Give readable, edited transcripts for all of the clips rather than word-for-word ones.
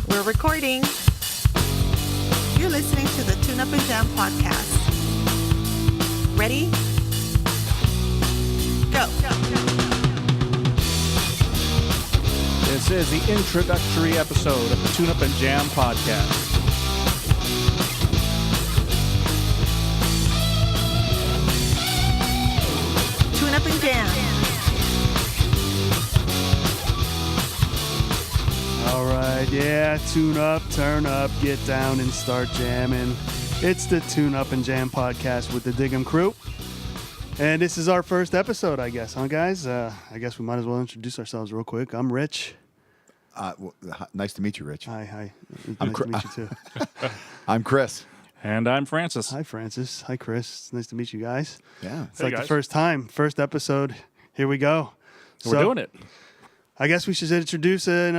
We're recording. You're listening to the Tune Up and Jam podcast. Ready? Go. This is the introductory episode of the Tune Up and Jam podcast. Tune Up and Jam. All right, yeah, tune up, turn up, get down, and start jamming. It's the Tune Up and Jam podcast with the Diggum crew. And this is our first episode, I guess, huh, guys? I guess we might as well introduce ourselves real quick. I'm Rich. Nice to meet you, Rich. Hi. Nice to meet you, too. I'm Chris. And I'm Francis. Hi, Francis. Hi, Chris. It's nice to meet you guys. Yeah. It's like guys. the first time, first episode. Here we go. We're doing it. I guess we should introduce and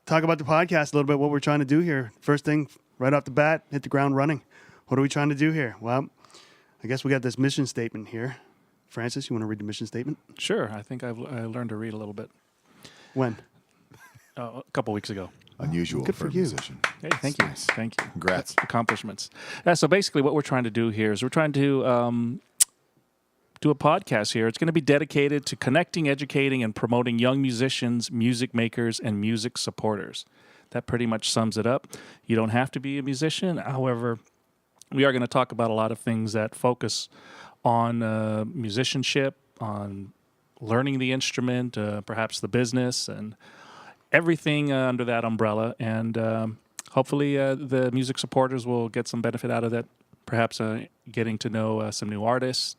talk about the podcast a little bit, what we're trying to do here. First thing, right off the bat, hit the ground running. What are we trying to do here? Well, I guess we got this mission statement here. Francis, you want to read the mission statement? Sure. I think I learned to read a little bit When? a couple weeks ago. Unusual Good for for a you. musician. Hey, thank you. Nice. Thank you. Congrats. Accomplishments. So basically what we're trying to do here is we're trying to do a podcast here. It's going to be dedicated to connecting, educating, and promoting young musicians, music makers, and music supporters. That pretty much sums it up. You don't have to be a musician. However, we are going to talk about a lot of things that focus on musicianship, on learning the instrument, perhaps the business, and everything under that umbrella. And hopefully the music supporters will get some benefit out of that, perhaps getting to know some new artists,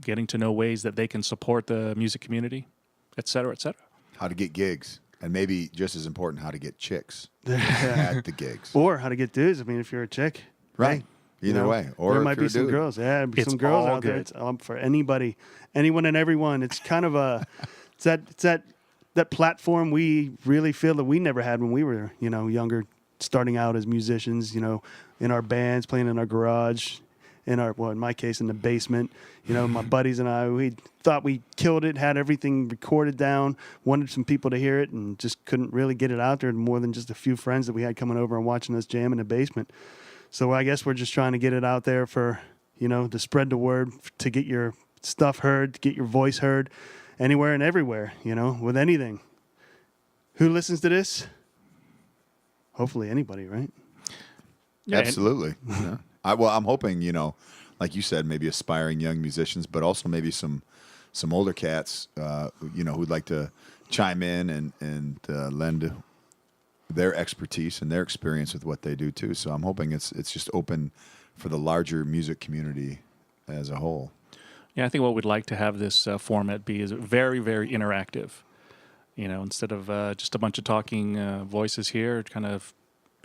getting to know ways that they can support the music community, et cetera, et cetera. How to get gigs. And maybe just as important, how to get chicks at the gigs. Or how to get dudes. I mean, if you're a chick. Right. Hey, Either way. Or there if might you're be a some dude. girls. Yeah, there'll be It's some girls all out there. good. It's for anybody. Anyone and everyone. It's kind of a... it's that platform we really feel that we never had when we were, younger, starting out as musicians, in our bands, playing in our garage, in my case, in the basement. My buddies and I, we thought we killed it, had everything recorded down, wanted some people to hear it, and just couldn't really get it out there more than just a few friends that we had coming over and watching us jam in the basement. So I guess we're just trying to get it out there for, to spread the word, to get your stuff heard, to get your voice heard, anywhere and everywhere, with anything. Who listens to this? Hopefully anybody, right? Yeah, and- Absolutely. Yeah. I'm hoping, like you said, maybe aspiring young musicians, but also maybe some older cats, who'd like to chime in and lend their expertise and their experience with what they do too. So I'm hoping it's just open for the larger music community as a whole. Yeah, I think what we'd like to have this format be is very, very interactive. Instead of just a bunch of talking voices here, kind of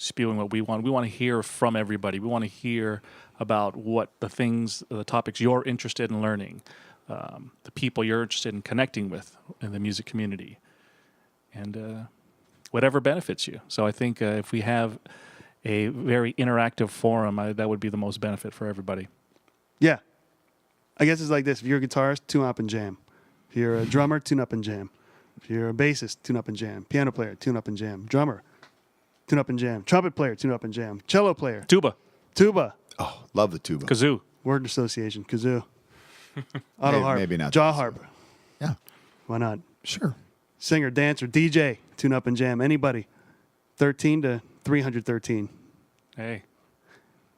spewing what we want. We want to hear from everybody. We want to hear about what the topics you're interested in learning, the people you're interested in connecting with in the music community, and whatever benefits you. So I think if we have a very interactive forum, that would be the most benefit for everybody. Yeah. I guess it's like this. If you're a guitarist, tune up and jam. If you're a drummer, tune up and jam. If you're a bassist, tune up and jam. Piano player, tune up and jam. Drummer, tune up and jam. Trumpet player, tune up and jam. Cello player, Tuba, tuba, Oh, love the tuba. kazoo. word association, kazoo, auto harp, maybe not jaw the kazoo. harp. Yeah, Why not? sure. Singer, dancer, DJ, tune up and jam. Anybody, 13 to 313. Hey.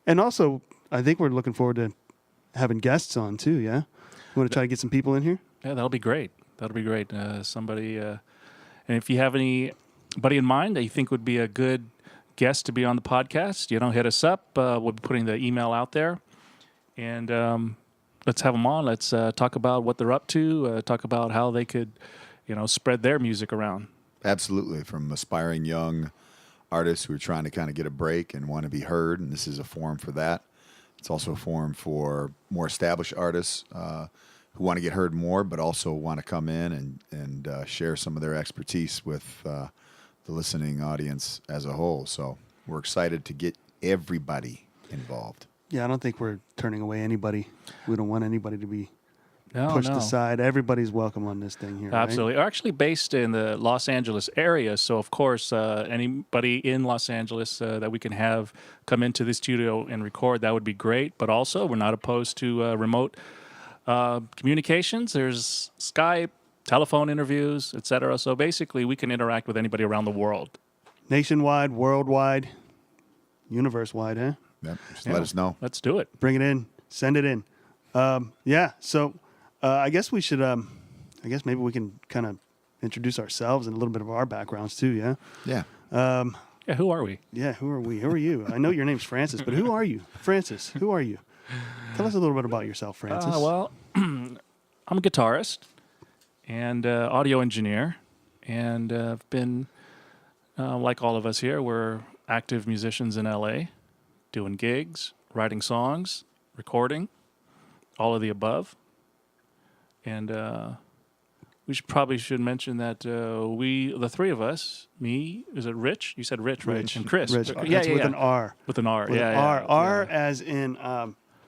And also, I think we're looking forward to having guests on too. Yeah, we want to try to get some people in here. Yeah, that'll be great. That'll be great. Somebody, and if you have anybody in mind that you think would be a good guest to be on the podcast, hit us up. We'll be putting the email out there, and let's have them on. Let's talk about what they're up to. Talk about how they could, spread their music around. Absolutely. From aspiring young artists who are trying to kind of get a break and want to be heard, and this is a forum for that. It's also a forum for more established artists who want to get heard more, but also want to come in and share some of their expertise with the listening audience as a whole. So we're excited to get everybody involved. Yeah, I don't think we're turning away anybody. We don't want anybody to be pushed no. aside. Everybody's welcome on this thing here. right? Absolutely. We're actually based in the Los Angeles area. So, of course, anybody in Los Angeles that we can have come into the studio and record, that would be great. But also, we're not opposed to remote communications. There's Skype, telephone interviews, etc. So, basically, we can interact with anybody around the world. Nationwide, worldwide, universe-wide, huh? Yep. Just Yeah. let us know. Let's do it. Bring it in. Send it in. Yeah. So I guess we should. I guess maybe we can kind of introduce ourselves and a little bit of our backgrounds too. Yeah. Yeah. Yeah, who are we? Yeah. Who are we? Who are you? I know your name's Francis, but who are you, Francis? Who are you? Tell us a little bit about yourself, Francis. Well, I'm a guitarist and audio engineer, and I've been, like all of us here, we're active musicians in LA, doing gigs, writing songs, recording, all of the above. And we probably should mention that the three of us, me, is it Rich? You said Rich, right? Rich. And Chris. Rich. Yeah, That's yeah, with yeah. an R. With an R, With yeah, an yeah. R. R yeah. as in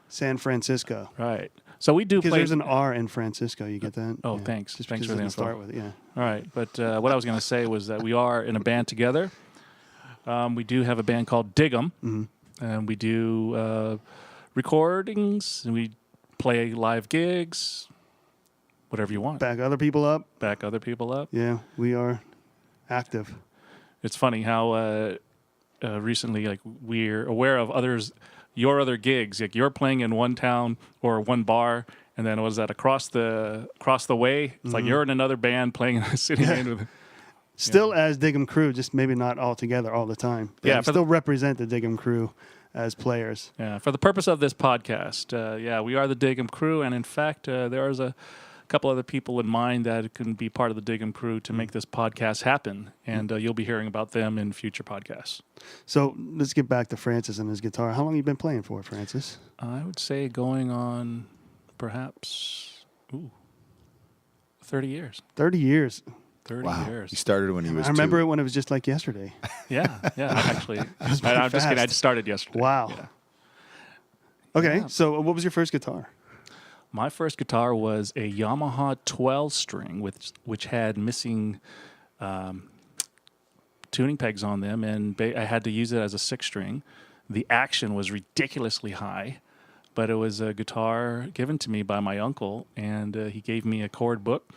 San Francisco. Right. So we do Because play. there's an R in Francisco. You get that? Oh, thanks. Just Thanks because for the it didn't info. start with it. Yeah. All right, but what I was going to say was that we are in a band together. We do have a band called Dig 'Em, and we do recordings, and we play live gigs, whatever you want. Back other people up. Back other people up. Yeah, we are active. It's funny how recently, like, we're aware of your other gigs. Like, you're playing in one town or one bar, and then was that across the way? It's like you're in another band playing, sitting in with. Still as Dig 'Em Crew, just maybe not all together all the time. But Yeah, we for still represent the Dig 'Em Crew as players. Yeah, for the purpose of this podcast, we are the Dig 'Em Crew, and in fact, there is a couple other people in mind that can be part of the Dig 'Em Crew to make this podcast happen, and you'll be hearing about them in future podcasts. So let's get back to Francis and his guitar. How long have you been playing for, Francis? I would say going on perhaps 30 years. 30 years. 30 Wow. years. He started when he was I remember two. it when it was just like yesterday. Yeah, actually. I'm just fast. kidding. I just started yesterday. Wow. Yeah. Okay, Yeah. so what was your first guitar? My first guitar was a Yamaha 12-string, which had missing tuning pegs on them, and I had to use it as a 6-string. The action was ridiculously high, but it was a guitar given to me by my uncle, and he gave me a chord book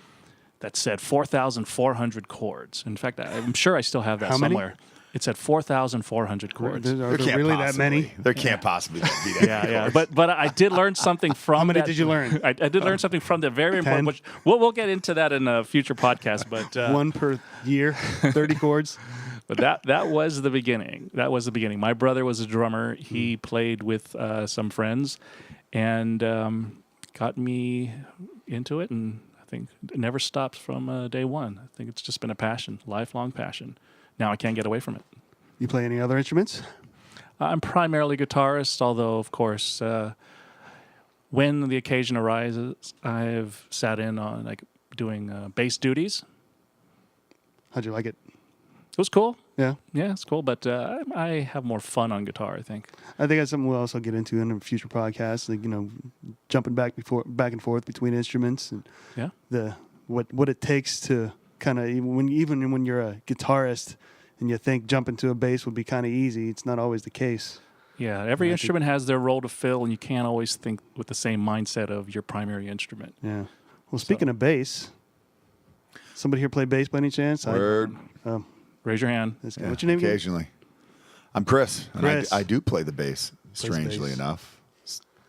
that said 4,400 chords. In fact, I'm sure I still have that How many? somewhere. It said 4,400 chords. Are There there can't really possibly, that many? There can't possibly be that Yeah, many yeah. chords. But I did learn something from. How many that. did you learn? I did learn something from the very 10? important. Which we'll get into that in a future podcast. But One per year, 30 chords. but that was the beginning. That was the beginning. My brother was a drummer. He played with some friends, and got me into it. And I think it never stopped from day one. I think it's just been a passion, lifelong passion. Now I can't get away from it. You play any other instruments? I'm primarily a guitarist, although, of course, when the occasion arises, I've sat in on doing bass duties. How'd you like it? It was cool. Yeah. Yeah, it's cool, but I have more fun on guitar, I think. I think that's something we'll also get into in a future podcast, like, jumping back and forth between instruments and Yeah. what it takes to kind of even when you're a guitarist and you think jumping to a bass would be kind of easy, it's not always the case. Yeah, every instrument has their role to fill, and you can't always think with the same mindset of your primary instrument. Yeah. Well, speaking of bass, somebody here play bass by any chance? Word. Raise your hand. This guy. Yeah, What's your name again? occasionally. I'm Chris. And Chris. I do play the bass, strangely bass. enough.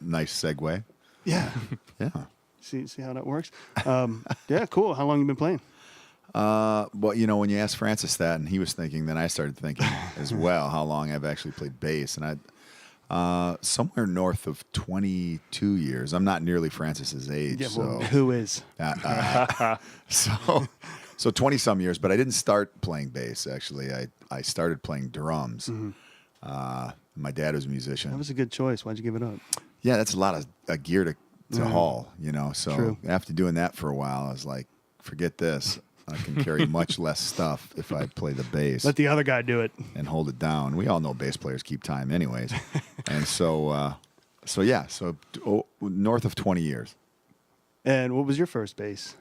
Nice segue. Yeah. Yeah. see how that works? Yeah, cool. How long you been playing? Well, when you asked Francis that, and he was thinking, then I started thinking as well how long I've actually played bass, and somewhere north of 22 years. I'm not nearly Francis's age, Yeah, so well, who is? so 20 some years. But I didn't start playing bass. Actually, I started playing drums. My dad was a musician. That was a good choice. Why'd you give it up? Yeah, that's a lot of gear to haul, So True. after doing that for a while, I was like, forget this. I can carry much less stuff if I play the bass Let the other guy do it. and hold it down. We all know bass players keep time anyways. And so north of 20 years. And what was your first bass?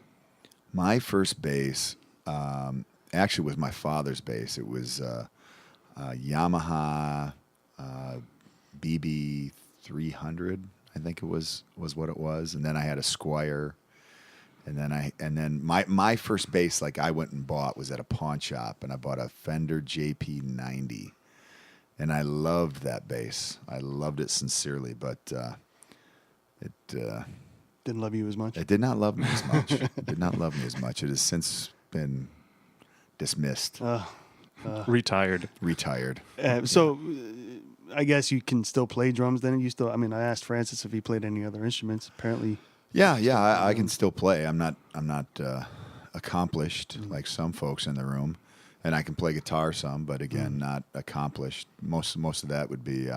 My first bass actually was my father's bass. It was Yamaha BB 300, I think it was what it was. And then I had a Squier. And then my first bass, like I went and bought, was at a pawn shop, and I bought a Fender JP90, and I loved that bass. I loved it sincerely, but it Didn't love you as much. did not love me as much. It did not love me as much. It has since been dismissed, Retired. retired. So I guess you can still play drums then. You still, I mean, I asked Francis if he played any other instruments. Apparently, Yeah, I can still play. I'm not accomplished like some folks in the room, and I can play guitar some, but again, not accomplished. Most of that would be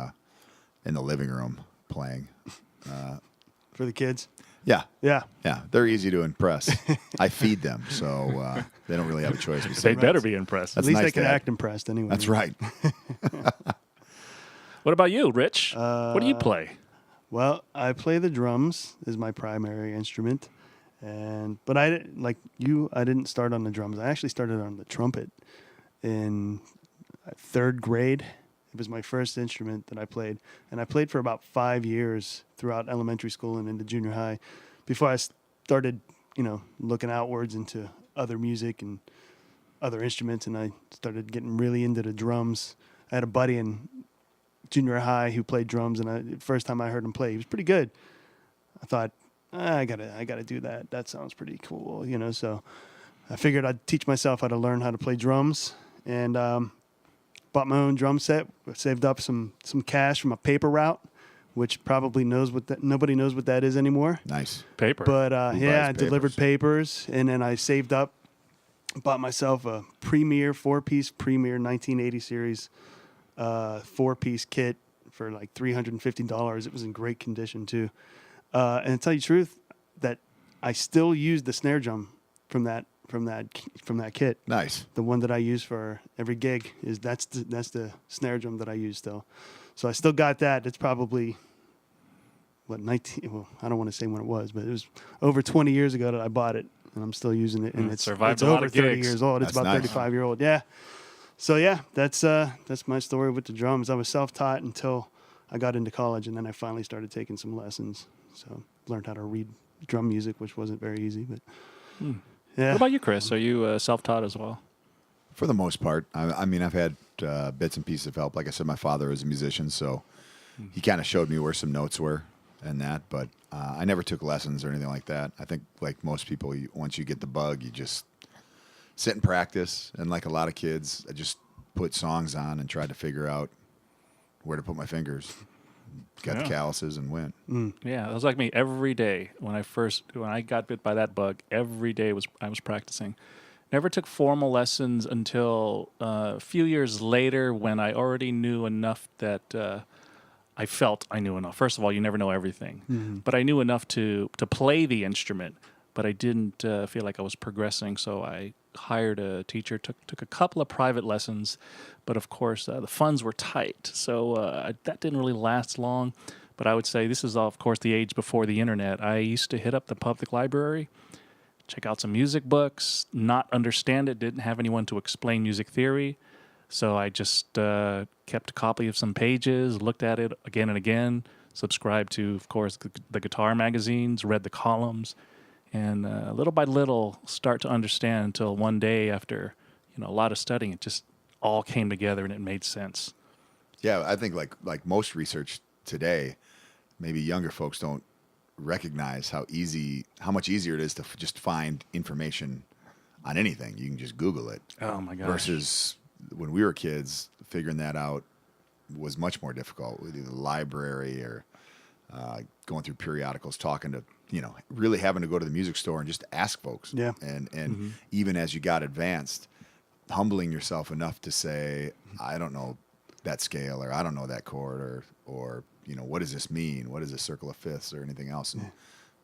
in the living room playing. for the kids. Yeah, Yeah. they're easy to impress. I feed them, so they don't really have a choice. They better be impressed. At That's least nice they can to have. act impressed anyway. That's right. What about you, Rich? What do you play? Well, I play the drums is my primary instrument, but I didn't like you. I didn't start on the drums. I actually started on the trumpet in third grade. It was my first instrument that I played, and I played for about 5 years throughout elementary school and into junior high, before I started, looking outwards into other music and other instruments, and I started getting really into the drums. I had a buddy in junior high who played drums, and the first time I heard him play, he was pretty good. I thought, I gotta do that. That sounds pretty cool, So I figured I'd teach myself how to learn how to play drums, and bought my own drum set. Saved up some cash from a paper route, which probably nobody knows what that is anymore. Nice. Paper. But Who yeah, buys I delivered papers, and then I saved up, bought myself a Premier 4-piece Premier 1980 series 4-piece kit for like $350. It was in great condition too. And to tell you the truth, that I still use the snare drum from that kit. Nice. The one that I use for every gig that's the snare drum that I use still. So I still got that. It's probably I don't want to say when it was, but it was over 20 years ago that I bought it, and I'm still using it. And it's survived a lot over of 30 gigs. years old. It's That's about nice. 35-year-old. Yeah. So yeah, that's my story with the drums. I was self-taught until I got into college, and then I finally started taking some lessons. So learned how to read drum music, which wasn't very easy, but yeah. What about you, Chris? Are you self-taught as well? For the most part. I mean, I've had bits and pieces of help. Like I said, my father was a musician, so he kind of showed me where some notes were and that. But I never took lessons or anything like that. I think, like most people, once you get the bug, you just sit and practice. And like a lot of kids, I just put songs on and tried to figure out where to put my fingers. Got the calluses and went. Yeah, it was like me every day when I got bit by that bug. Every day I was practicing. Never took formal lessons until a few years later, when I already knew enough that I felt I knew enough. First of all, you never know everything, but I knew enough to play the instrument. But I didn't feel like I was progressing, so I hired a teacher. Took a couple of private lessons, but of course the funds were tight, so that didn't really last long. But I would say this is, of course, the age before the internet. I used to hit up the public library, check out some music books, not understand it, didn't have anyone to explain music theory. So I just kept a copy of some pages, looked at it again and again, subscribed to, of course, the guitar magazines, read the columns, and little by little start to understand until one day after a lot of studying, it just all came together and it made sense. Yeah, I think like most research today, maybe younger folks don't recognize how much easier it is to just find information on anything. You can just Google it. Oh my gosh. Versus when we were kids, figuring that out was much more difficult with either the library or going through periodicals, talking to, really having to go to the music store and just ask folks. Yeah. And even as you got advanced, humbling yourself enough to say, I don't know that scale, or I don't know that chord, or what does this mean? What is a circle of fifths or anything else? And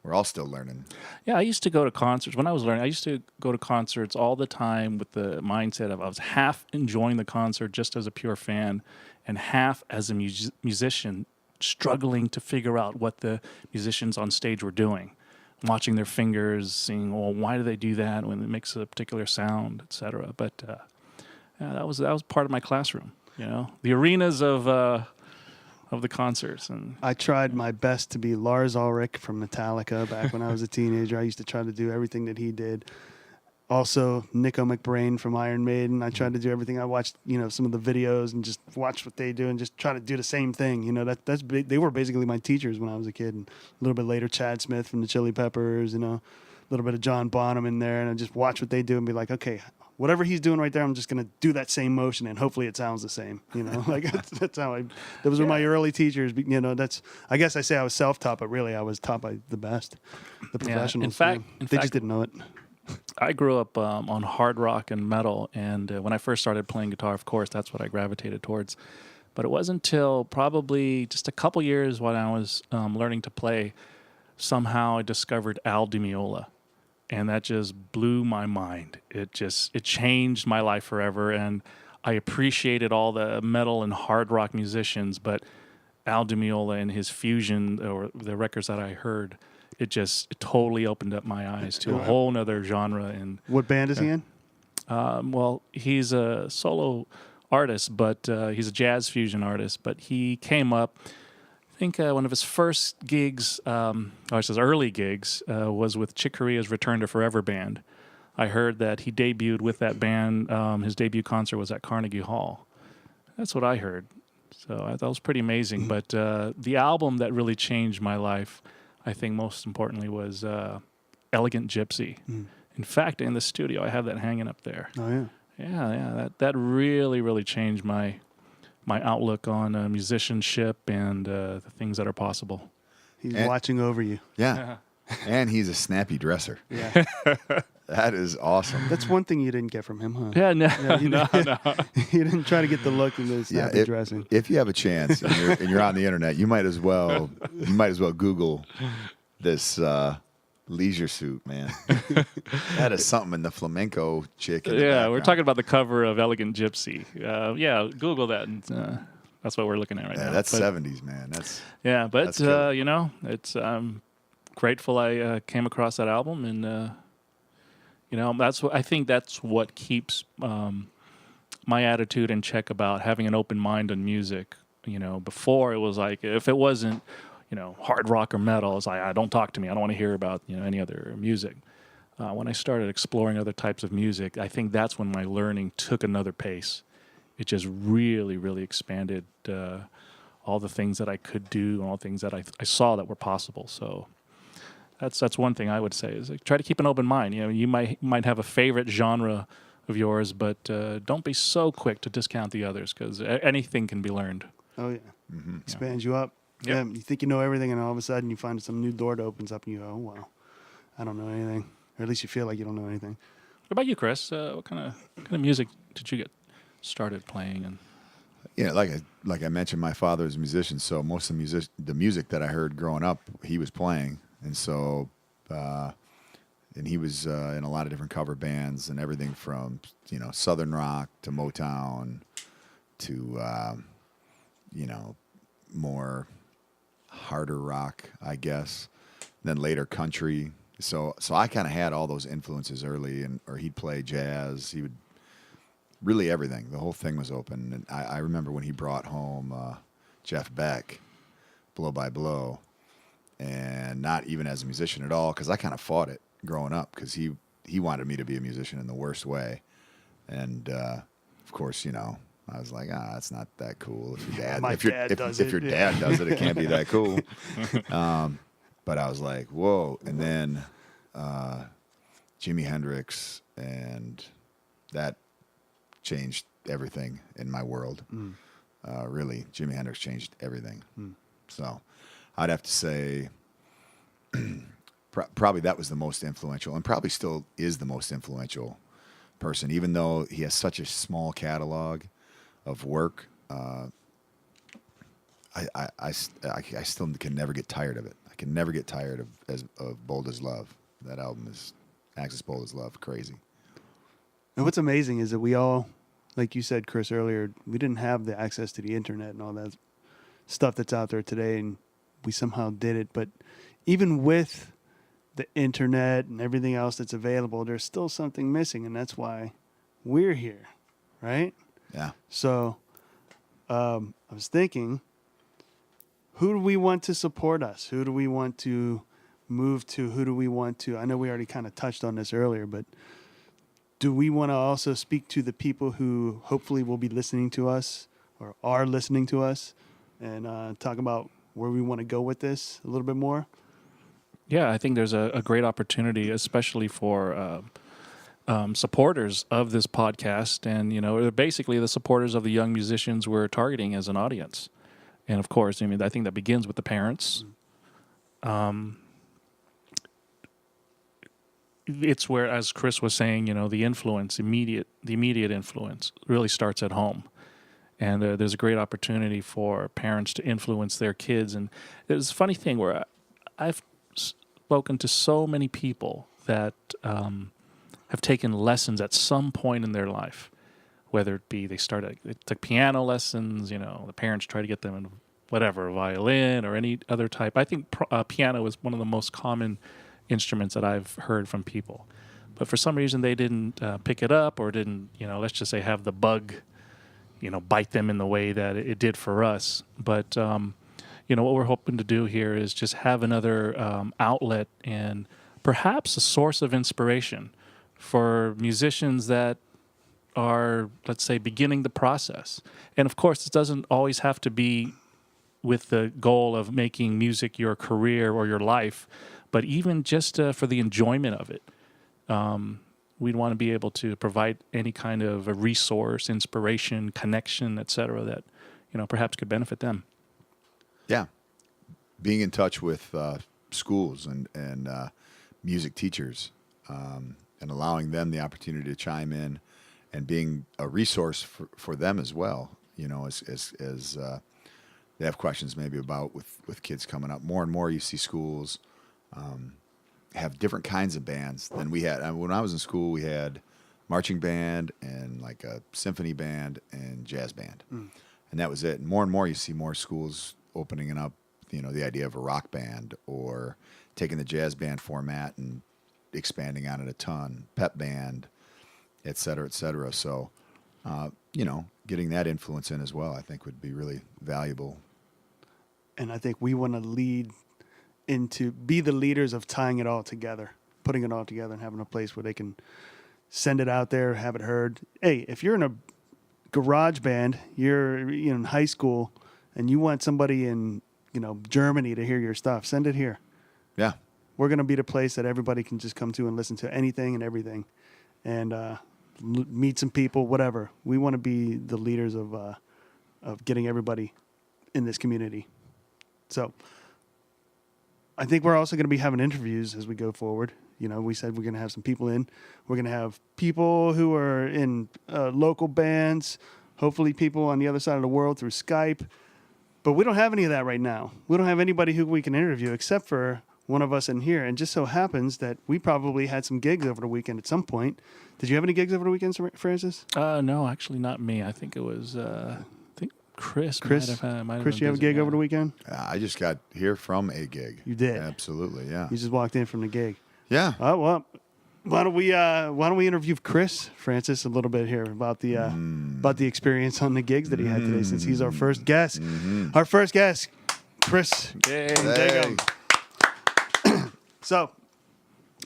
we're all still learning. Yeah, I used to go to concerts. When I was learning, I used to go to concerts all the time with the mindset of I was half enjoying the concert just as a pure fan, and half as a musician struggling to figure out what the musicians on stage were doing. watching their fingers, seeing, well, why do they do that when it makes a particular sound, etc. But yeah, that was part of my classroom. The arenas of the concerts. And I tried my best to be Lars Ulrich from Metallica back when I was a teenager. I used to try to do everything that he did. Also, Nico McBrain from Iron Maiden. I tried to do everything. I watched, some of the videos and just watched what they do and just try to do the same thing. That's big. They were basically my teachers when I was a kid. And a little bit later, Chad Smith from the Chili Peppers. A little bit of John Bonham in there, and I just watch what they do and be like, okay, whatever he's doing right there, I'm just gonna do that same motion, and hopefully it sounds the same. Like that's how those were my early teachers. That's, I guess I say I was self-taught, but really I was taught by the best, the professionals. In fact, they just didn't know it. I grew up on hard rock and metal, and when I first started playing guitar, of course, that's what I gravitated towards. But it wasn't until probably just a couple years when I was learning to play, somehow I discovered Al Di Meola, and that just blew my mind. It changed my life forever, and I appreciated all the metal and hard rock musicians, but Al Di Meola and his fusion, or the records that I heard, it totally opened up my eyes to a whole nother genre. And What band is he in? well, he's a solo artist, but he's a jazz fusion artist. But he came up, I think one of his first gigs, or his early gigs, was with Chick Corea's Return to Forever band. I heard that he debuted with that band. His debut concert was at Carnegie Hall. That's what I heard. So I thought it was pretty amazing. But the album that really changed my life, I think most importantly, was Elegant Gypsy. In fact, in the studio, I have that hanging up there. Oh yeah. Yeah. That really, really changed my outlook on musicianship and the things that are possible. He's And- watching over you. Yeah. And he's a snappy dresser. Yeah. That is awesome. That's one thing you didn't get from him, huh? Yeah, no, you no. You didn't try to get the look and the snappy dressing. If you have a chance and you're on the internet, you might as well Google this leisure suit, man. That is something in the flamenco chick. In the Yeah, we're background. talking about the cover of Elegant Gypsy. Yeah, Google that, and that's what we're looking at right now. That's But- 70s, man. That's but good. it's grateful I came across that album, and I think that's what keeps my attitude in check about having an open mind on music. Before it was like, if it wasn't hard rock or metal, it's like, don't talk to me. I don't want to hear about any other music. When I started exploring other types of music, I think that's when my learning took another pace. It just really, really expanded all the things that I could do, and all the things that I saw that were possible. So that's one thing I would say is, like, try to keep an open mind. You might have a favorite genre of yours, but don't be so quick to discount the others, because anything can be learned. Oh yeah. Mm-hmm. Expands you up. Yep. Yeah. You think you know everything, and all of a sudden you find some new door that opens up, and you go, "Oh wow, I don't know anything," or at least you feel like you don't know anything. What about you, Chris? What kind of music did you get started playing? And like I mentioned, my father is a musician, so most of the music that I heard growing up, he was playing, and so and he was in a lot of different cover bands and everything from Southern rock to Motown to more harder rock, I guess. Then later country. So I kind of had all those influences early, or he'd play jazz. He would really everything. The whole thing was open. And I remember when he brought home Jeff Beck, Blow by Blow, and not even as a musician at all, because I kind of fought it growing up, because he wanted me to be a musician in the worst way. And of course, I was like, it's not that cool. If your dad, if your dad does it, it can't be that cool. But I was like, whoa. And then Jimi Hendrix, and that changed everything in my world. Really, Jimi Hendrix changed everything. So I'd have to say probably that was the most influential, and probably still is the most influential person, even though he has such a small catalog of work. I still can never get tired of it. I can never get tired of Bold as Love. That album is Axis Bold as Love, crazy. And what's amazing is that we all, like you said, Chris, earlier, we didn't have the access to the internet and all that stuff that's out there today, and we somehow did it. But even with the internet and everything else that's available, there's still something missing, and that's why we're here, right? Yeah. So I was thinking, who do we want to support us? Who do we want to move to? Who do we want to? I know we already kind of touched on this earlier, but do we want to also speak to the people who hopefully will be listening to us or are listening to us and talk about where we want to go with this a little bit more? Yeah, I think there's a great opportunity, especially for supporters of this podcast, and they're basically the supporters of the young musicians we're targeting as an audience. And of course, I mean, I think that begins with the parents. It's where, as Chris was saying, the immediate influence really starts at home. And there's a great opportunity for parents to influence their kids. And there's a funny thing where I've spoken to so many people that have taken lessons at some point in their life, whether it be they took piano lessons, the parents try to get them in whatever, violin or any other type. I think piano is one of the most common instruments that I've heard from people. But for some reason they didn't pick it up, or didn't, let's just say, have the bug, bite them in the way that it did for us. But, what we're hoping to do here is just have another outlet and perhaps a source of inspiration for musicians that are, let's say, beginning the process. And of course, it doesn't always have to be with the goal of making music your career or your life, but even just for the enjoyment of it. We'd want to be able to provide any kind of a resource, inspiration, connection, etc., that perhaps could benefit them. Yeah. Being in touch with schools and music teachers, and allowing them the opportunity to chime in and being a resource for them as well, as they have questions maybe about with kids coming up. More and more you see schools have different kinds of bands than we had. When I was in school, we had marching band and like a symphony band and jazz band. And that was it. And more you see more schools opening up, the idea of a rock band, or taking the jazz band format and expanding on it a ton, pep band, et cetera, et cetera. So, getting that influence in as well, I think would be really valuable. And I think we want to be the leaders of tying it all together, putting it all together and having a place where they can send it out there, have it heard. Hey, if you're in a garage band, you're in high school, and you want somebody in, Germany to hear your stuff, send it here. Yeah. We're going to be the place that everybody can just come to and listen to anything and everything, and meet some people, whatever. We want to be the leaders of getting everybody in this community. So I think we're also going to be having interviews as we go forward. We said we're going to have some people in. We're going to have people who are in local bands, hopefully people on the other side of the world through Skype. But we don't have any of that right now. We don't have anybody who we can interview except for one of us in here. And just so happens that we probably had some gigs over the weekend at some point. Did you have any gigs over the weekend, Francis? No, actually not me. I think it was Chris. Chris, you have a gig over the weekend? I just got here from a gig. You did? Absolutely, yeah. You just walked in from the gig. Yeah. Oh, well, why don't we interview Chris, Francis, a little bit here about the experience on the gigs that he had today, since he's our first guest. Our first guest, Chris. Yay. There you go.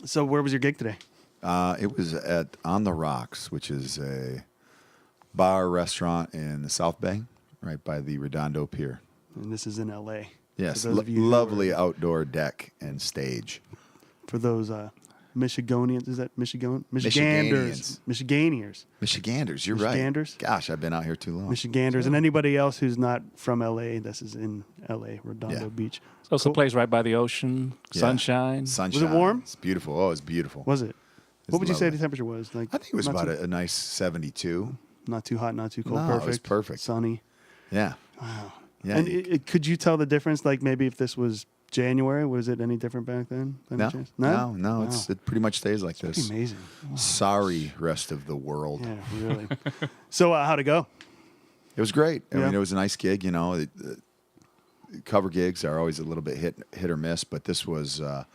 So where was your gig today? It was at On the Rocks, which is a bar restaurant in the South Bay, right by the Redondo Pier. And this is in L.A. Yes, For those of you who lovely outdoor deck and stage. For those Michigonians, is that Michigan? Michiganians. Michiganiers. Michiganders, you're Michiganders? right. Gosh, I've been out here too long. Michiganders. And anybody else who's not from L.A., this is in L.A., Redondo Beach. So it's a place right by the ocean, Yeah. sunshine. Sunshine. Was it warm? It's beautiful. Oh, it's beautiful. Was it? It's What would you say lovely. the temperature was? Like, I think it was not about too- a nice 72. Not too hot, not too cold. No, it perfect. was perfect. Sunny. Yeah. Wow. Yeah. And could you tell the difference? Like maybe if this was January, was it any different back then? by any No, chance? no. Wow. It pretty much stays like Pretty this. amazing. Wow. Sorry, rest of the world. Yeah, really. So how'd it go? It was great. I Yeah. mean, it was a nice gig. Cover gigs are always a little bit hit or miss, but this was a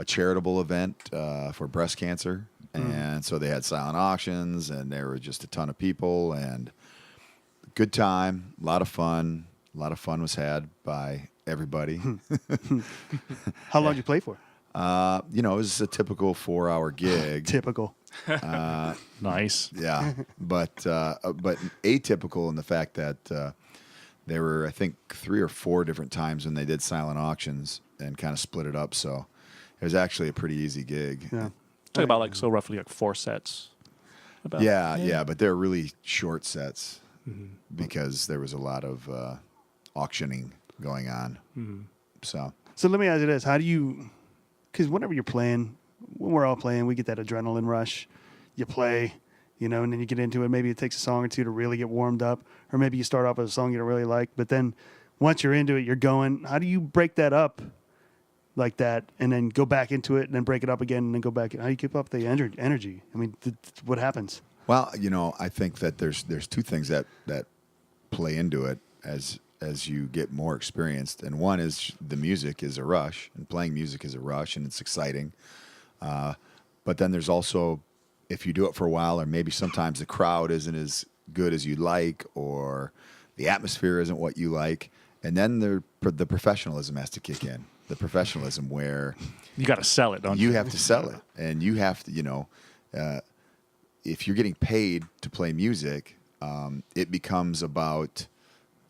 a charitable event for breast cancer, and so they had silent auctions, and there were just a ton of people, and good time, a lot of fun. A lot of fun was had by everybody. How long did you play for? It was a typical 4-hour gig. Typical. Nice. Yeah, but atypical in the fact that there were, I think, 3 or 4 different times when they did silent auctions and kind of split it up. So it was actually a pretty easy gig. Yeah. Talk about roughly 4 sets. About. Yeah, but they're really short sets because there was a lot of auctioning going on. So So let me ask you this: how do you? Because whenever you're playing, when we're all playing, we get that adrenaline rush. You play, and then you get into it. Maybe it takes a song or two to really get warmed up, or maybe you start off with a song you don't really like, but then once you're into it, you're going. How do you break that up like that, and then go back into it, and then break it up again, and then go back? How do you keep up the energy? I mean, what happens? well, I think that there's 2 things that play into it as you get more experienced, and one is the music is a rush, and playing music is a rush, and it's exciting. But then there's also, if you do it for a while, or maybe sometimes the crowd isn't as good as you'd like, or the atmosphere isn't what you like, and then the professionalism has to kick in. The professionalism where You got to sell it, don't you? you have to sell it, and you have to, if you're getting paid to play music, it becomes about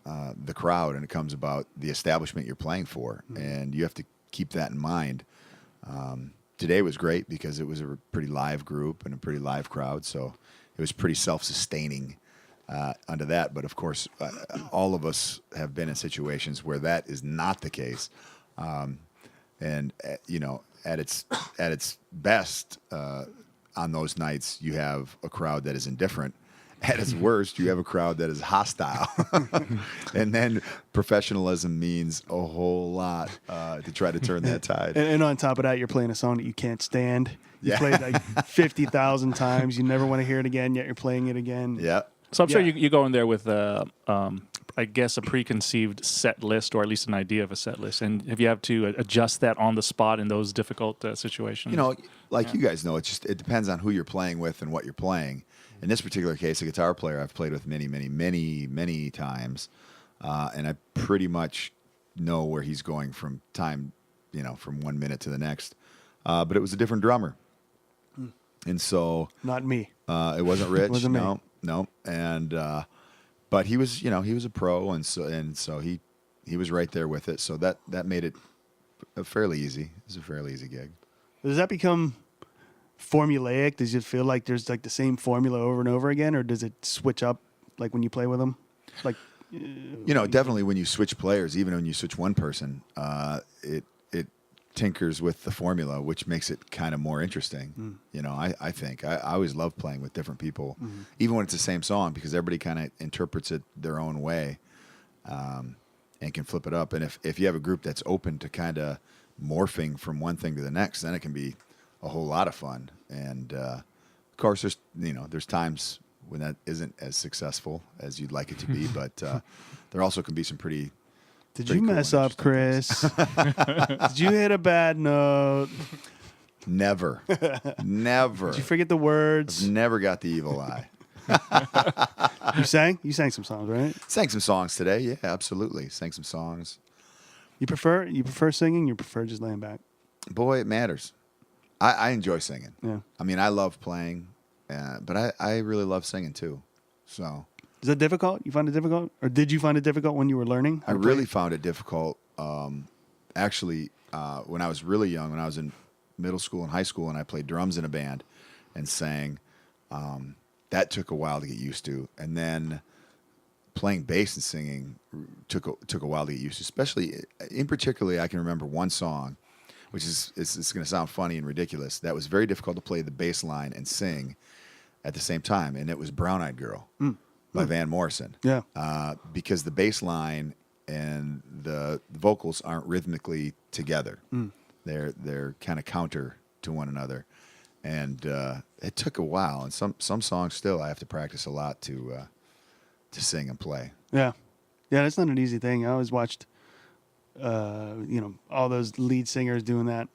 the crowd, and it comes about the establishment you're playing for, and you have to keep that in mind. Today was great because it was a pretty live group and a pretty live crowd, so it was pretty self-sustaining under that. But of course, all of us have been in situations where that is not the case, and at its best, on those nights, you have a crowd that is indifferent. At its worst, you have a crowd that is hostile. And then professionalism means a whole lot to try to turn that tide. And on top of that, you're playing a song that you can't stand. You Yeah. played like 50,000 times. You never want to hear it again, yet you're playing it again. Yeah. So I'm sure Yeah. you go in there with, I guess, a preconceived set list, or at least an idea of a set list. And if you have to adjust that on the spot in those difficult situations. Like you guys know, it depends on who you're playing with and what you're playing. In this particular case, a guitar player I've played with many, many, many, many times, and I pretty much know where he's going from time, from 1 minute to the next. But it was a different drummer, and so Not me. it wasn't Rich. Wasn't me. No, and but he was, he was a pro, and so he was right there with it. So that made it fairly easy. It was a fairly easy gig. Does that become formulaic? Does it feel like there's like the same formula over and over again, or does it switch up like when you play with them? Like, Definitely when you switch players, even when you switch one person, it tinkers with the formula, which makes it kind of more interesting. I think I always love playing with different people, even when it's the same song, because everybody kind of interprets it their own way, and can flip it up. And if you have a group that's open to kind of morphing from one thing to the next, then it can be a whole lot of fun. And of course, there's times when that isn't as successful as you'd like it to be, but there also can be some pretty. did Pretty you cool mess and up, Chris? Did you hit a bad note? Never. Did you forget the words? Never got the evil eye. You sang? You sang some songs, right? Sang some songs today. Yeah, absolutely. Sang some songs. You prefer singing? You prefer just laying back? Boy, it matters. I enjoy singing. Yeah. I mean, I love playing, but I really love singing too. So Is that difficult? You find it difficult, or did you find it difficult when you were learning? I really found it difficult. Actually, when I was really young, when I was in middle school and high school, and I played drums in a band and sang, that took a while to get used to. And then playing bass and singing took a while to get used to. Especially, in particular, I can remember one song, which it's going to sound funny and ridiculous. That was very difficult to play the bass line and sing at the same time, and it was "Brown Eyed Girl" by Van Morrison. Yeah. Because the bass line and the vocals aren't rhythmically together. They're kind of counter to one another, and it took a while. And some songs still I have to practice a lot to sing and play. Yeah. That's not an easy thing. I always watched, all those lead singers doing that.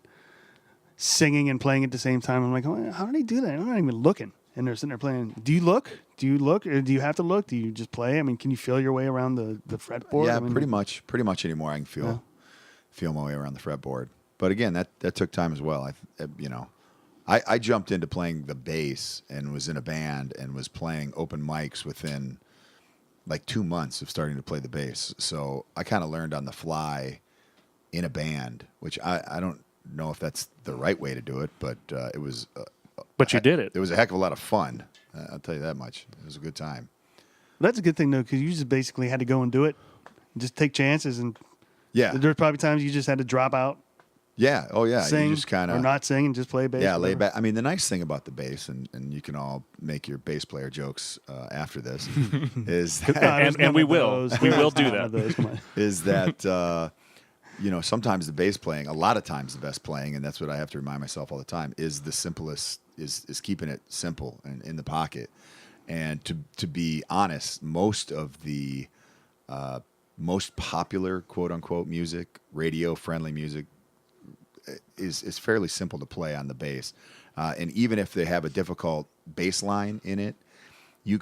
singing and playing at the same time. I'm like, oh, how do they do that? I'm not even looking. And they're sitting there playing. Do you look? Or do you have to look? Do you just play? I mean, can you feel your way around the fretboard? Yeah, I mean, pretty much anymore. I can feel my way around the fretboard. But again, that took time as well. I jumped into playing the bass and was in a band and was playing open mics within like 2 months of starting to play the bass. So I kind of learned on the fly in a band, which I don't know if that's the right way to do it, but it was. But you did it. It was a heck of a lot of fun. I'll tell you that much. It was a good time. That's a good thing, though, because you just basically had to go and do it. Just take chances. And Yeah. there's probably times you just had to drop out, Yeah. Oh, yeah. sing, You just kind or of not sing and just play bass. Yeah, lay whatever. back. I mean, the nice thing about the bass, and you can all make your bass player jokes after this, is No, that, there's And none we of will. those. We will There's do none that. of those. Come on. is that sometimes the bass playing, a lot of times the best playing, and that's what I have to remind myself all the time, is the simplest, is keeping it simple and in the pocket. And to be honest, most of the most popular quote unquote music, radio friendly music, is fairly simple to play on the bass. And even if they have a difficult bass line in it, you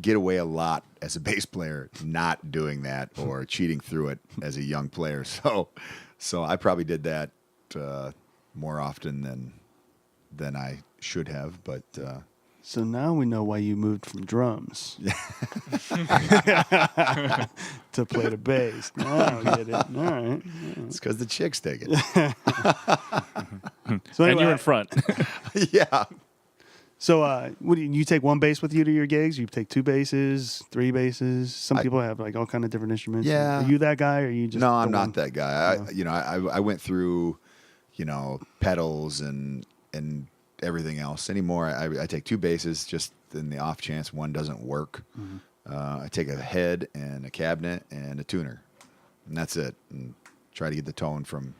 get away a lot as a bass player not doing that or cheating through it as a young player. So I probably did that more often than I should have. But So now we know why you moved from drums to play the bass. Now I get it. All right. it's because the chicks take it. So And anyway, you're in front. Yeah. So what do you take one bass with you to your gigs? You take two basses, three basses. Some people have like all kind of different instruments. Yeah. Are you that guy, or are you just? No, the I'm one? not that guy. I went through, pedals and everything else. Anymore, I take two basses just in the off chance one doesn't work. I take a head and a cabinet and a tuner, and that's it. And try to get the tone from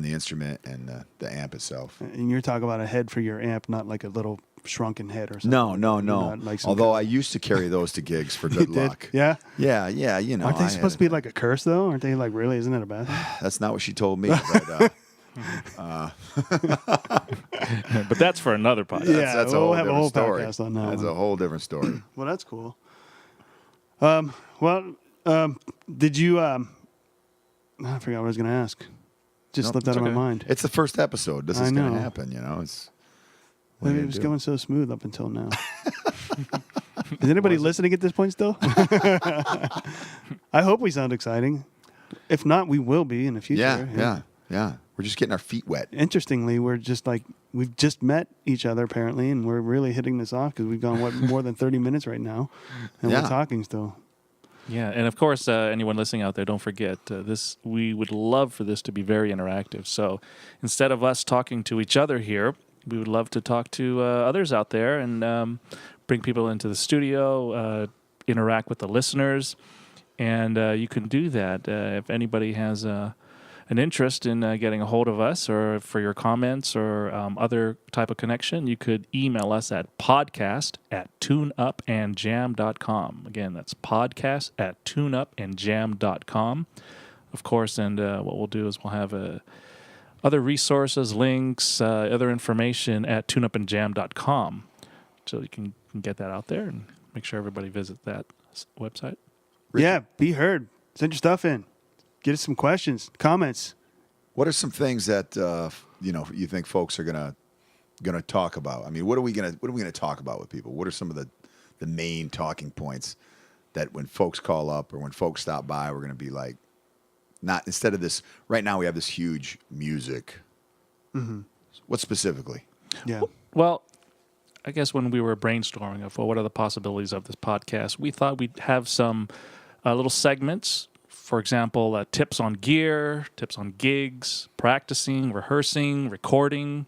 the instrument and the amp itself. And you're talking about a head for your amp, not like a little shrunken head or something. No. You're not like some Although kind I used to carry those to gigs for of- good You did? luck. Yeah. Yeah. Aren't they supposed to be like a curse though? Aren't they like really? Isn't that a bad thing? That's not what she told me. But, But that's for another podcast. Yeah, that's we'll a whole have a different whole story. podcast on that That's one. a whole different story. Well, that's cool. Did you? I forgot what I was going to ask. Just Nope, slipped out it's of my okay. mind. It's the first episode. This I is going know. to happen. It's. what are Maybe you it was gonna do? going so smooth up until now. Is anybody listening at this point still? I hope we sound exciting. If not, we will be in the future. Yeah. We're just getting our feet wet. Interestingly, we've just met each other apparently, and we're really hitting this off because we've gone more than 30 minutes right now, and Yeah. we're talking still. Yeah, and of course, anyone listening out there, don't forget this. We would love for this to be very interactive. So instead of us talking to each other here, we would love to talk to others out there and bring people into the studio, interact with the listeners, and you can do that if anybody has an interest in getting a hold of us or for your comments or other type of connection, you could email us at podcast@tuneupandjam.com. Again, that's podcast@tuneupandjam.com. Of course, and what we'll do is we'll have other resources, links, other information at tuneupandjam.com. So you can get that out there and make sure everybody visits that website. Yeah, be heard. Send your stuff in. Get us some questions, comments. What are some things that you think folks are gonna talk about? I mean, what are we gonna talk about with people? What are some of the main talking points that when folks call up or when folks stop by, we're gonna be like, not instead of this. Right now, we have this huge music. Mm-hmm. What specifically? Yeah. Well, I guess when we were brainstorming of what are the possibilities of this podcast, we thought we'd have some little segments. For example, tips on gear, tips on gigs, practicing, rehearsing, recording,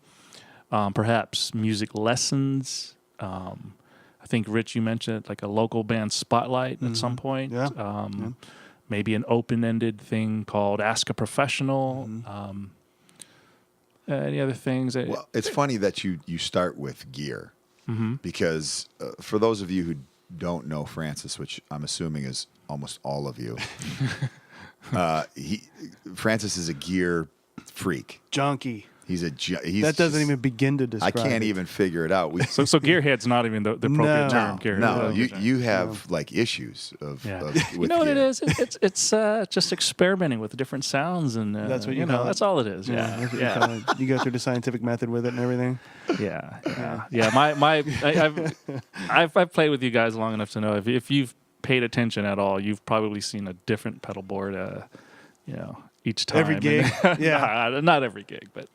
perhaps music lessons. I think, Rich, you mentioned like a local band spotlight at some point. Yeah. Maybe an open-ended thing called Ask a Professional. Any other things? Well, it's funny that you start with gear because for those of you who don't know Francis, which I'm assuming is almost all of you, Francis is a gear freak. Junkie. He's that doesn't even begin to I describe. can't it. even figure it out. So gearhead's not even the appropriate No. term. Gearhead. No, Okay. you have like issues of. Yeah. With You know what it gear. is? It's just experimenting with different sounds, and That's what you know. call it? That's all it is. Yeah, Yeah, that's what you call it. You go through the scientific method with it and everything. I've played with you guys long enough to know if you've paid attention at all, you've probably seen a different pedal board. Each time. Every gig, yeah. not every gig, but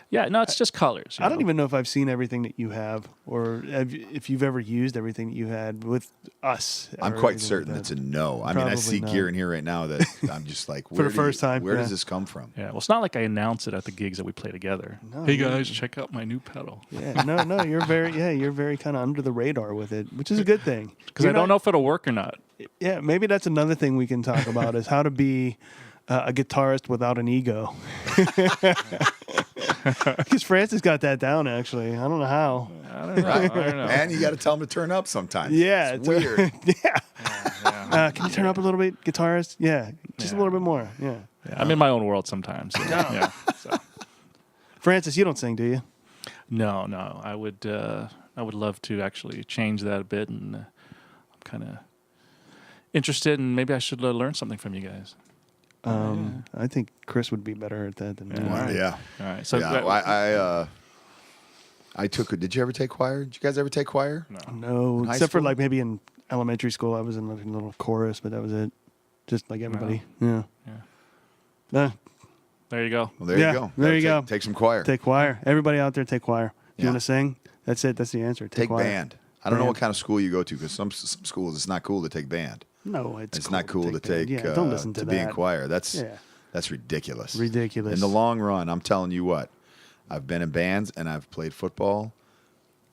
yeah, no, it's just colors. I don't even know if I've seen everything that you have, or if you've ever used everything that you had with us. I'm or quite anything certain like it's that. a no. I mean, I Probably see not. gear in here right now that I'm just like, For the first time, where yeah. does this come from? Yeah, well, it's not like I announce it at the gigs that we play together. No, Hey you- guys, check out my new pedal. Yeah, no, you're very kind of under the radar with it, which is a good thing. Because I don't know if it'll work or not. Yeah, maybe that's another thing we can talk about is how to be a guitarist without an ego. Because Francis got that down, actually. I don't know how. I don't know. And you got to tell them to turn up sometimes. Yeah, it's weird. yeah. Can you turn up a little bit, guitarist? Yeah, just a little bit more. Yeah. Yeah, I'm in my own world sometimes. So, yeah. So. Francis, you don't sing, do you? No. I would love to actually change that a bit, and I'm kind of interested, and maybe I should learn something from you guys. I think Chris would be better at that than me. Yeah. Well, yeah. All right. So Yeah, I took. Did you ever take choir? Did you guys ever take choir? No, high except for school? like maybe in elementary school, I was in like a little chorus, but that was it. Just like everybody. Yeah. there you go. Well, there Yeah, you go. there you Gotta go. Take some choir. Take choir. Everybody out there, take choir. You Yeah. want to sing? That's it. That's the answer. Take choir. band. I don't know Band. what kind of school you go to because some schools it's not cool to take band. No, It's not cool to band. take. Yeah, don't listen to be in that. choir. That's Yeah. ridiculous. Ridiculous. In the long run, I'm telling you what. I've been in bands and I've played football.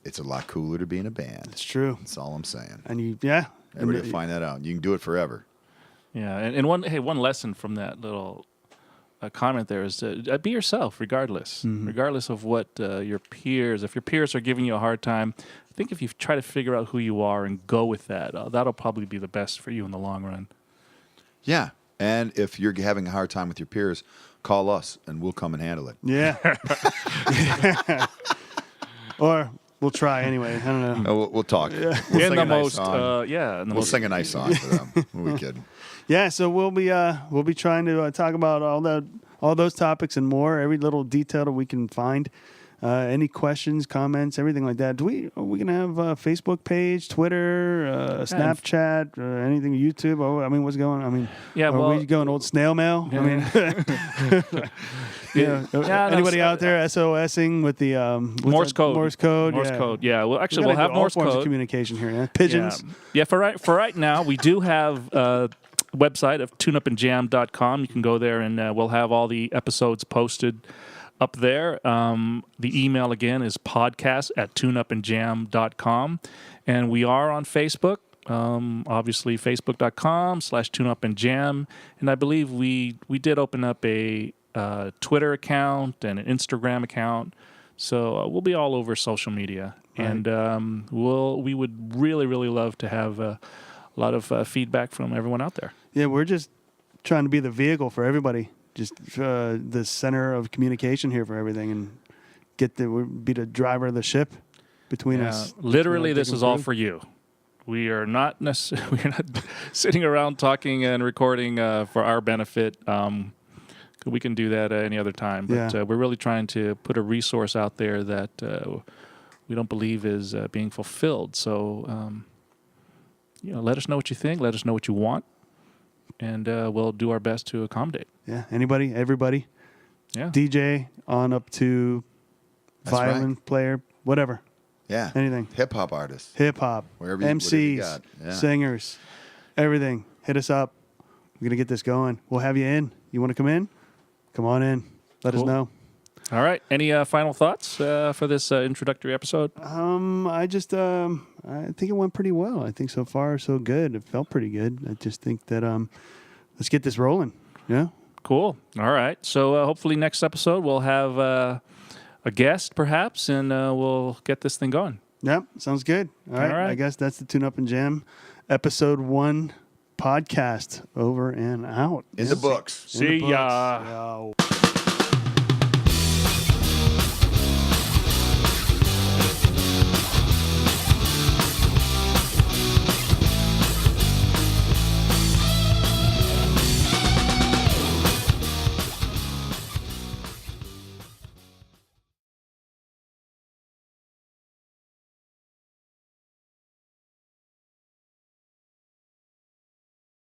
It's a lot cooler to be in a band. It's true. That's all I'm saying. And you, yeah. Everybody And will find that out. You can do it forever. Yeah, and one lesson from that little comment there is to be yourself, regardless, regardless of what your peers. If your peers are giving you a hard time, I think if you try to figure out who you are and go with that, that'll probably be the best for you in the long run. Yeah. And if you're having a hard time with your peers, call us and we'll come and handle it. Yeah. Or we'll try anyway. I don't know. We'll talk. We'll In sing the a nice most, song. in the We'll most, sing a nice song for them. We'll be kidding. Yeah, so we'll be trying to talk about all those topics and more, every little detail that we can find. Any questions, comments, everything like that. Are we gonna have a Facebook page, Twitter, Snapchat, anything, YouTube? Oh, I mean, what's going on? I mean, Yeah, are well- we going old snail mail? I mean, Yeah, no, anybody so- out there SOSing with the what's Morse that? code. Morse code. Morse yeah. code. Yeah, well, actually, We we'll gotta have do all Morse forms of code. communication here. Yeah? Pigeons. Yeah, for right now, we do have a website of tuneupandjam.com. You can go there, and we'll have all the episodes posted up there. The email, again, is podcast@tuneupandjam.com. And we are on Facebook, obviously facebook.com/tuneupandjam. And I believe we did open up a Twitter account and an Instagram account. So we'll be all over social media. Right. And we would really, really love to have a lot of feedback from everyone out there. Yeah, we're just trying to be the vehicle for everybody, just the center of communication here for everything, and be the driver of the ship between us. Literally, this is all for. for you. We are not necessarily we're not sitting around talking and recording for our benefit. We can do that any other time, but Yeah. we're really trying to put a resource out there that we don't believe is being fulfilled. So, let us know what you think. Let us know what you want, and we'll do our best to accommodate. Yeah, anybody, everybody, Yeah. DJ on up to That's violin player, whatever, Yeah. anything, Hip hop artists. hip hop, Whatever you MCs, got. Yeah. singers, everything. Hit us up. We're gonna get this going. We'll have you in. You want to come in? Come on in. Let us Cool. know. All right. Any final thoughts for this introductory episode? I think it went pretty well. I think so far so good. It felt pretty good. I just think that let's get this rolling. Yeah. Cool. All right. So hopefully next episode we'll have a guest perhaps, and we'll get this thing going. Yep. Sounds good. All right. All right. I guess that's the Tune Up and Jam episode 1 podcast over and out. In the books. In the See books. ya. Yo.